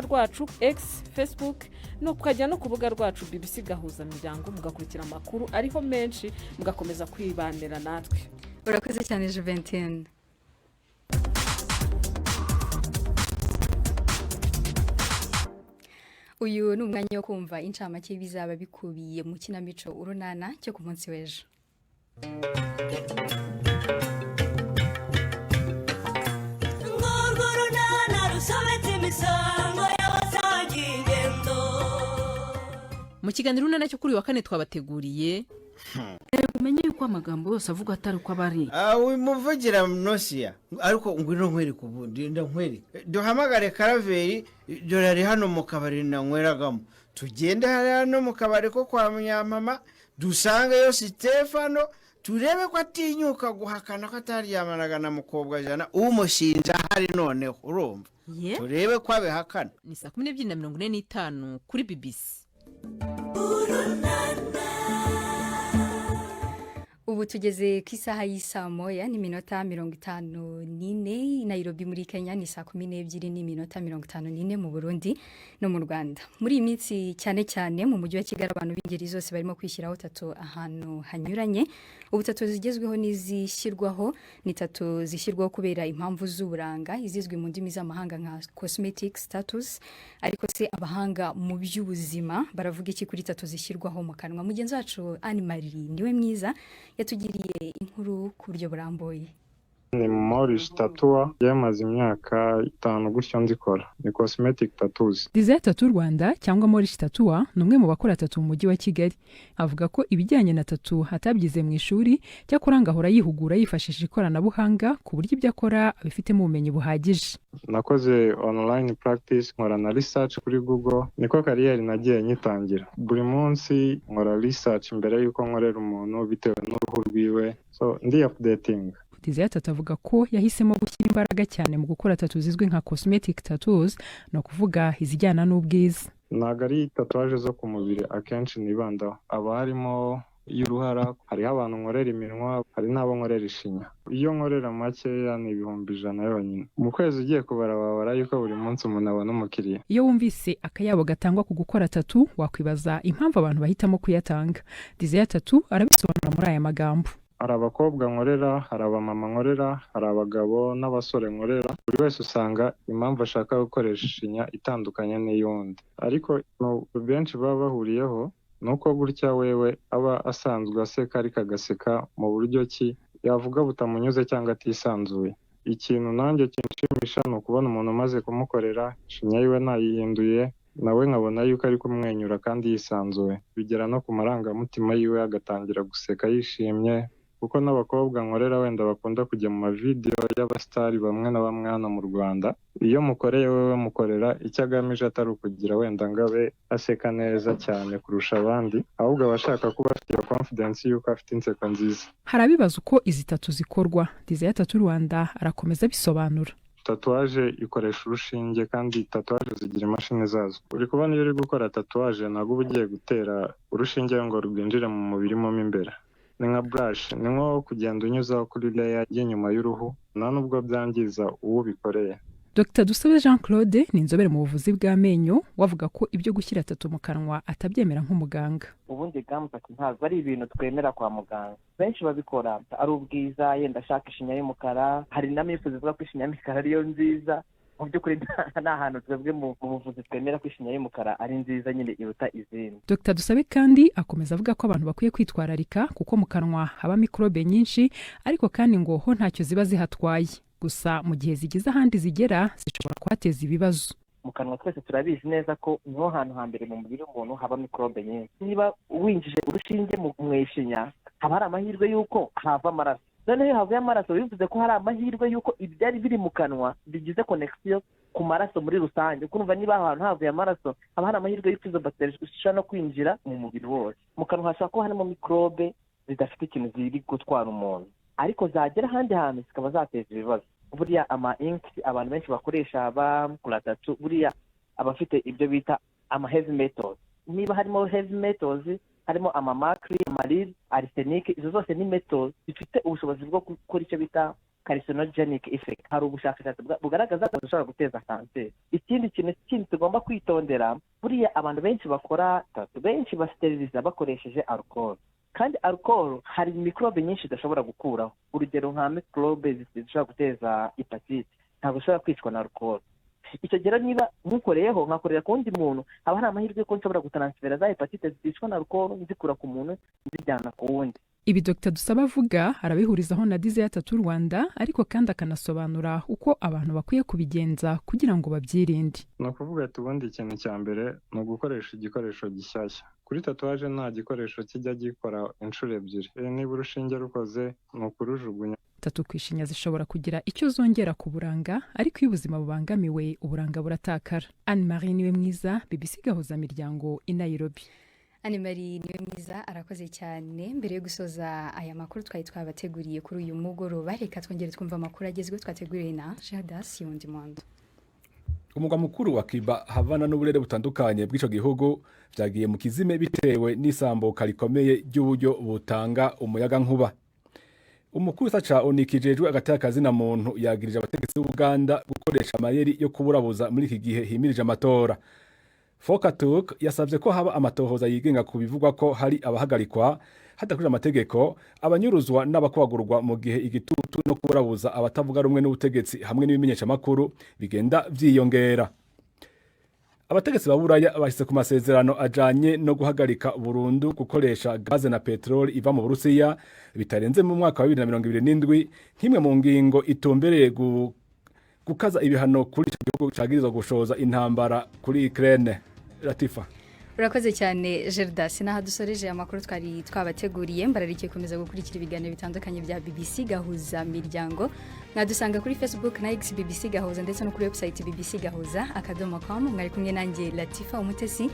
rwacu X, Facebook no kujya no ku rubuga rwacu BBC Gahuza Miryango mugakurikira amakuru ariho menshi mugakomeza kwibanira natwe. Urakoze cyane Juventine. Uyu ni umwanya wo kumva incamake bizaba bikubiye mu kinamico urunana cyo ku munsi w'ejo. Mu kiganiro urunana cyo kuri wa kane twabateguriye umenye yuko amagambo yose avuga atari uko abari wimuvugira Nosiya ariko ngwino nkwere kubundi ndankwere duhamagare Karaveri dore ari hano mu kabari nanyweragamo tugende hano mu kabari ko kwa Munyamama dusange yo Stefano turebe ko atinyuka guhakana ko atari yamanaga na mukobwa jana umushinja hari noneho urumva turebe ko abihakana. Ni 12:45 kuri BBC. Ubu tugeze ku isaha y'isa moya n'iminota 54 Nairobi muri Kenya, ni saa 12 n'iminota 54 mu Burundi no mu Rwanda. Muri iyi minsi cyane cyane mu mujyi wa Kigali abantu b'ingeri zose barimo kwishyiraho tattoo ahantu hanyuranye. Ubu tattoo zigezweho n'izishyirwaho ni tattoo zishyirwaho kubera impamvu z'uburanga, izizwi mu ndimi z'amahanga nka cosmetic tattoos. Ariko se abahanga mu by'ubuzima baravuga iki kuri tattoo zishyirwaho mu kanwa? Mugenzi wacu Anne Marie niwe mwiza yatugiriye inkuru ku buryo burambuye. Ni Maurice Tattoo yamaze imyaka 5 gutyo nzikora, ni cosmetic tattoos. Design Tattoo Rwanda cyangwa Maurice Tattoo ni umwe mu bakora tattoo mu mujyi wa Kigali. Avuga ko ibijyanye na tattoo hatabyize mu ishuri cyakora ngahora yihugura yifashishije ikoranabuhanga ku buryo ibyo akora abifitemo ubumenyi buhagije. Nakoze online practice, nkora na research kuri Google, niko kariyeri nagiye nyitangira. Buri munsi nkora research mbere yuko nkorera umuntu bitewe n'uruhu rwiwe, so ndi updating. Design Tattoo avuga ko yahisemo gushyira imbaraga cyane mu gukora tattoo zizwi nka cosmetic tattoos, no kuvuga izijyana n'ubwiza. Ntago ari tatuwaje zo ku mubiri akenshi nibandaho, aba harimo y'uruhara, hariho abantu nkorera iminwa, hari n'abo nkorera ishinya. Iyo nkorera makeya ni 100 yonyine. Mu kwezi ugiye kubara wabara yuko buri munsi umuntu abona umukiriya. Iyo wumvise akayabo gatangwa ku gukora tattoo wakwibaza impamvu abantu bahitamo kuyatanga. Design Tattoo arabisobanura muri aya magambo. Hari abakobwa nkorera, hari abamama nkorera, hari abagabo n'abasore nkorera. Buri wese usanga impamvu ashaka gukoresha ishinya itandukanye n'iyundi. Ariko benshi baba bahuriyeho nuko gutya wewe aba asanzwe aseka ariko agaseka mu buryo ki yavuga butamunyuze cyangwa atisanzuye. Ikintu nanjye kinshimisha ni ukubona umuntu umaze kumukorera ishinya yiwe nayihinduye, nawe nkabona yuko ari kumwenyura kandi yisanzuye. Bigera no ku marangamutima yiwe agatangira guseka yishimye, kuko n'abakobwa nkorera wenda bakunda kujya mu mavideo y'abastari bamwe na bamwe hano mu Rwanda. Iyo mukoreye wewe mukorera icyo agamije atari ukugira wenda ngabe aseka neza cyane kurusha abandi, ahubwo abashaka kuba afite confidence yuko afite inseko nziza. Harabibaza uko izi tattoo zikorwa. Design Tattoo Rwanda arakomeza bisobanura. Tatuwaje ikoresha urushinge kandi tatuwaje zigira imashini zazo. Uri kubona iyo uri gukora tatuwaje ntabwo uba ugiye gutera urushinge ngo rwinjire mu mubiri mo imbere. Ni nka brush, ni nko kugenda unyuzaho kuri layer y'inyuma y'uruhu, nta nubwo byangiza uwo bikoreye. Dr. Dusabe Jean Claude ni inzobere mu buvuzi bw'amenyo, wavuga ko ibyo gushyira tattoo mu kanwa atabyemera nk'umuganga. Ubundi gampati ntabwo ari ibintu twemera kwa muganga. Benshi babikora ari ubwiza, yenda ashaka ishinya y'umukara, hari n'amifuzo zivuga ko ishinya y'umukara ariyo nziza. Mu by'ukuri nta hantu twebwe mu buvuzi twemera ko ishinya y'umukara ari nziza nyine iruta izindi. Dr. Dusabe kandi akomeza avuga ko abantu bakwiye kwitwararika kuko mu kanwa haba mikrobe nyinshi, ariko kandi ngo ho ntacyo ziba zihatwaye. Gusa mu gihe zigize ahandi zigera zishobora kuhateza ibibazo. Mu kanwa twese turabizi neza ko niho hantu hambere mu mubiri w'umuntu haba mikrobe nyinshi. Niba winjije urushinge mu ishinya, haba hari amahirwe y'uko hava amaraso. Noneho iyo havuye amaraso bivuze ko hari amahirwe y'uko ibyari biri mu kanwa bigize connection ku maraso muri rusange. Kumva niba ahantu havuye amaraso, haba hari amahirwe y'uko izo bacteria zishobora no kwinjira mu mubiri wose. Mu kanwa hashobora kuba harimo mikrobe zidafite ikintu ziri gutwara umuntu, ariko zagera ahandi hantu zikaba zateza ibibazo. Buriya inks abantu benshi bakoresha bakora tattoo, buriya abafite ibyo bita heavy metals. Niba harimo heavy metals, harimo mercury, lead, arsenic, izo zose ni metals zifite ubushobozi bwo gukora icyo bita carcinogenic effect, hari ubushakashatsi bugaragaza ko bushobora guteza kanseri. Ikindi kintu kindi tugomba kwitondera, buriya abantu benshi bakora tattoo benshi basteriliza bakoresheje alcohol, kandi alcohol hari microbe nyinshi idashobora gukuraho. Urugero nka microbe zishobora guteza hepatite ntabwo ushobora kwicwa na alcohol. Icyo gihe niba nkukoreyeho nkakorera ku wundi muntu, haba hari amahirwe ko nshobora gutaransfera za hepatite zicwa na alcohol nzikura ku muntu nzijyana ku wundi. Ibi Dr Dusaba avuga arabihurizaho na Desire Tattoo Rwanda, ariko kandi akanasobanura uko abantu bakwiye kubigenza kugira ngo babyirinde. Ni ukuvuga ati ubundi ikintu cya mbere ni ugukoresha igikoresho gishyashya. Kuri tatuwaje nta gikoresho kijya gikora inshuro ebyiri. Niba urushinge rukoze ni ukurujugunya. Tattoo kwishinya zishobora kugira icyo zongera ku buranga, ariko iyo ubuzima bubangamiwe uburanga buratakara. Anne Marie niwe mwiza, BBC Gahuza Miryango i Nairobi. Anne-Marie niwe mwiza arakoze cyane. Mbere yo gusoza aya makuru twabateguriye kuri uyu mugoroba, reka twongere twumva amakuru agezweho twateguriye na Gerdas Yondimondo. Umugwa mukuru wa Cuba Havana n'uburere butandukanye bw'ico gihugu vyagiye mu kizime bitewe n'isambuka rikomeye ry'uburyo butanga umuyaga nkuba. Umukuru saca onikijejwe agatakazi na muntu yagirije abategetsi b'Uganda gukoresha amayeri yo kuburabuza muri iki gihe himirije amatora. Fokatuk yasavye ko haba amatohoza yigenga ku bivugwa ko hari abahagarikwa hadakurije amategeko, abanyuruzwa n'abakwagurwa mu gihe igitutu no kuburabuza abatavuga rumwe n'ubutegetsi hamwe n'ibimenyesha makuru bigenda vyiyongera. Abategetsi ba Buraya bashyize ku masezerano ajanye no guhagarika burundu gukoresha gaze na petroli iva mu Burusiya bitarenze mu mwaka wa 2027 nk'imwe mu ngingo itumbereye gukaza ibihano kuri icyo gihugu cagirizwa gushoza intambara kuri Ukraine. Latifa. Urakoze cyane Gerdas. Naha dusoreje amakuru twari twabateguriye. Mbararikiye komeza gukurikira ibiganiro bitandukanye bya BBC Gahuza Miryango. Mwadusanga kuri Facebook na X BBC Gahuza ndetse no kuri website bbcgahuza.com. Mwari kumwe nanjye Latifa Umutesi.